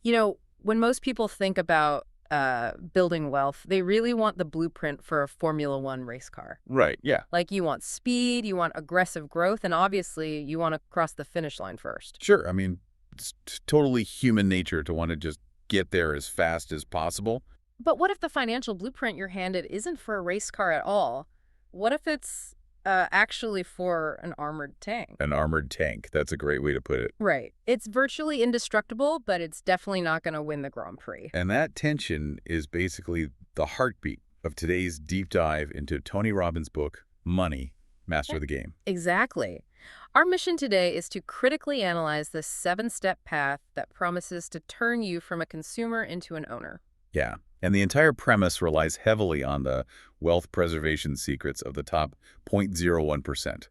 When most people think about building wealth, they really want the blueprint for a Formula One race car. Right, yeah. Like you want speed, you want aggressive growth, and obviously you want to cross the finish line first. Sure, I mean, it's totally human nature to want to just get there as fast as possible. But what if the financial blueprint you're handed isn't for a race car at all? What if it's actually for an armored tank? An armored tank, that's a great way to put it. Right. It's virtually indestructible, but it's definitely not going to win the Grand Prix. And that tension is basically the heartbeat of today's deep dive into Tony Robbins' book, Money, Master the Game. Exactly. Our mission today is to critically analyze this 7-step path that promises to turn you from a consumer into an owner. Yeah, and the entire premise relies heavily on the wealth preservation secrets of the top 0.01%.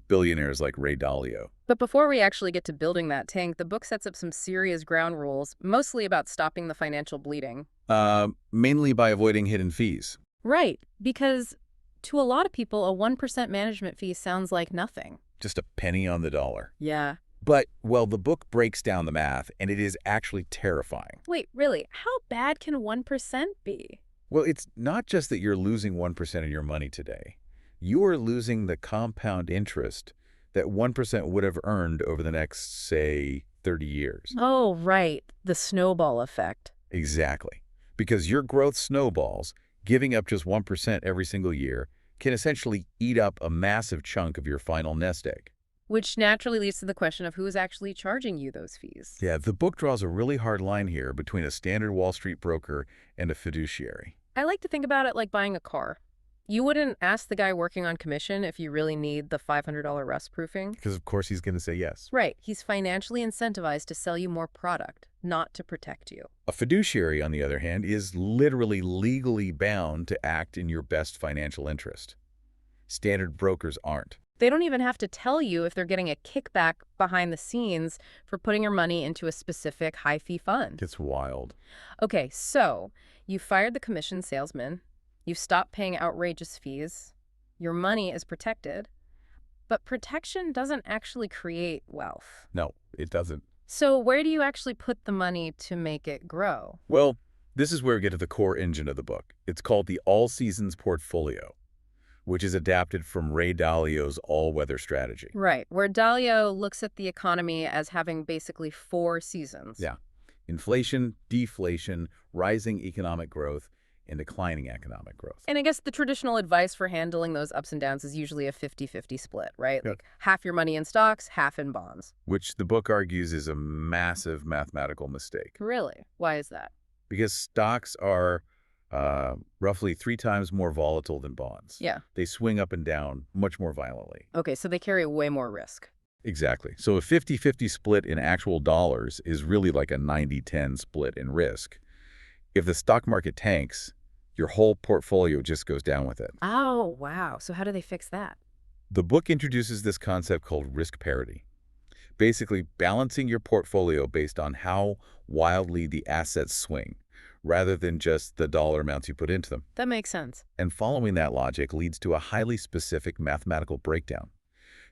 Billionaires like Ray Dalio. But before we actually get to building that tank, the book sets up some serious ground rules, mostly about stopping the financial bleeding. Mainly by avoiding hidden fees. Right, because to a lot of people, a 1% management fee sounds like nothing. Just a penny on the dollar. Yeah. But, well, the book breaks down the math, and it is actually terrifying. Wait, really? How bad can 1% be? Well, it's not just that you're losing 1% of your money today. You are losing the compound interest that 1% would have earned over the next, say, 30 years. Oh, right. The snowball effect. Exactly. Because your growth snowballs, giving up just 1% every single year, can essentially eat up a massive chunk of your final nest egg. Which naturally leads to the question of who is actually charging you those fees. Yeah, the book draws a really hard line here between a standard Wall Street broker and a fiduciary. I like to think about it like buying a car. You wouldn't ask the guy working on commission if you really need the $500 rust proofing. Because, of course, he's going to say yes. Right. He's financially incentivized to sell you more product, not to protect you. A fiduciary, on the other hand, is literally legally bound to act in your best financial interest. Standard brokers aren't. They don't even have to tell you if they're getting a kickback behind the scenes for putting your money into a specific high-fee fund. It's wild. Okay, so you fired the commission salesman. You've stopped paying outrageous fees. Your money is protected. But protection doesn't actually create wealth. No, it doesn't. So where do you actually put the money to make it grow? Well, this is where we get to the core engine of the book. It's called the All Seasons Portfolio, which is adapted from Ray Dalio's all-weather strategy. Right, where Dalio looks at the economy as having basically 4 seasons. Yeah. Inflation, deflation, rising economic growth, and declining economic growth. And I guess the traditional advice for handling those ups and downs is usually a 50-50 split, right? Yeah. Like half your money in stocks, half in bonds. Which the book argues is a massive mathematical mistake. Really? Why is that? Because stocks are roughly 3 times more volatile than bonds. Yeah. They swing up and down much more violently. Okay, so they carry way more risk. Exactly. So a 50-50 split in actual dollars is really like a 90-10 split in risk. If the stock market tanks, your whole portfolio just goes down with it. Oh, wow. So how do they fix that? The book introduces this concept called risk parity. Basically, balancing your portfolio based on how wildly the assets swing, rather than just the dollar amounts you put into them. That makes sense. And following that logic leads to a highly specific mathematical breakdown.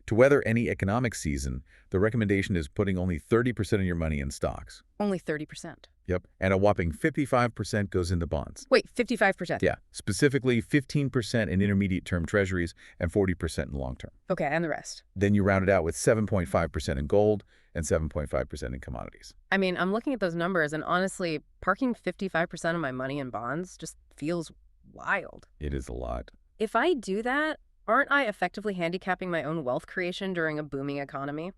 To weather any economic season, the recommendation is putting only 30% of your money in stocks. Only 30%. Yep. And a whopping 55% goes into bonds. Wait, 55%? Yeah. Specifically, 15% in intermediate-term treasuries and 40% in long-term. Okay, and the rest? Then you round it out with 7.5% in gold and 7.5% in commodities. I mean, I'm looking at those numbers, and honestly, parking 55% of my money in bonds just feels wild. It is a lot. If I do that, aren't I effectively handicapping my own wealth creation during a booming economy?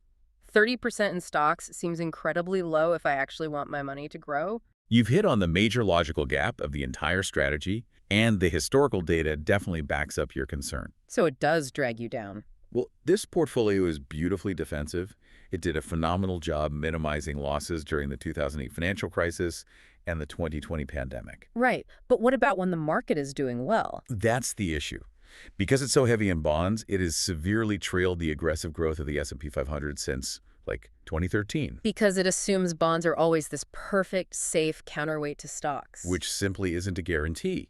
30% in stocks seems incredibly low if I actually want my money to grow. You've hit on the major logical gap of the entire strategy, and the historical data definitely backs up your concern. So it does drag you down. Well, this portfolio is beautifully defensive. It did a phenomenal job minimizing losses during the 2008 financial crisis and the 2020 pandemic. Right, but what about when the market is doing well? That's the issue. Because it's so heavy in bonds, it has severely trailed the aggressive growth of the S&P 500 since, 2013. Because it assumes bonds are always this perfect, safe counterweight to stocks. Which simply isn't a guarantee,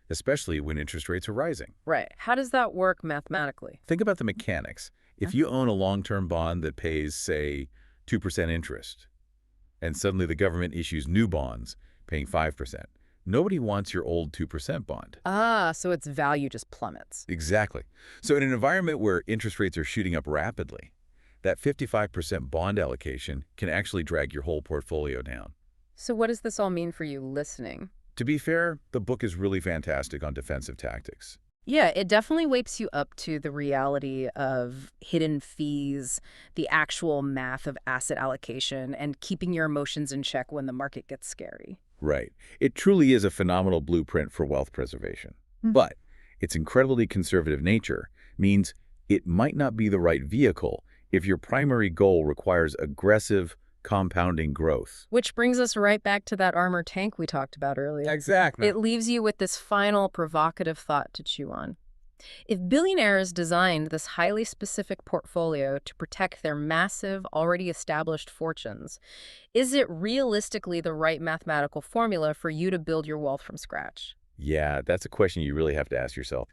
especially when interest rates are rising. Right. How does that work mathematically? Think about the mechanics. If you own a long-term bond that pays, say, 2% interest, and suddenly the government issues new bonds, paying 5%. Nobody wants your old 2% bond. Ah, so its value just plummets. Exactly. So in an environment where interest rates are shooting up rapidly, that 55% bond allocation can actually drag your whole portfolio down. So what does this all mean for you listening? To be fair, the book is really fantastic on defensive tactics. Yeah, it definitely wakes you up to the reality of hidden fees, the actual math of asset allocation, and keeping your emotions in check when the market gets scary. Right. It truly is a phenomenal blueprint for wealth preservation. But its incredibly conservative nature means it might not be the right vehicle if your primary goal requires aggressive, compounding growth. Which brings us right back to that armor tank we talked about earlier. Exactly. It leaves you with this final provocative thought to chew on. If billionaires designed this highly specific portfolio to protect their massive, already established fortunes, is it realistically the right mathematical formula for you to build your wealth from scratch? Yeah, that's a question you really have to ask yourself.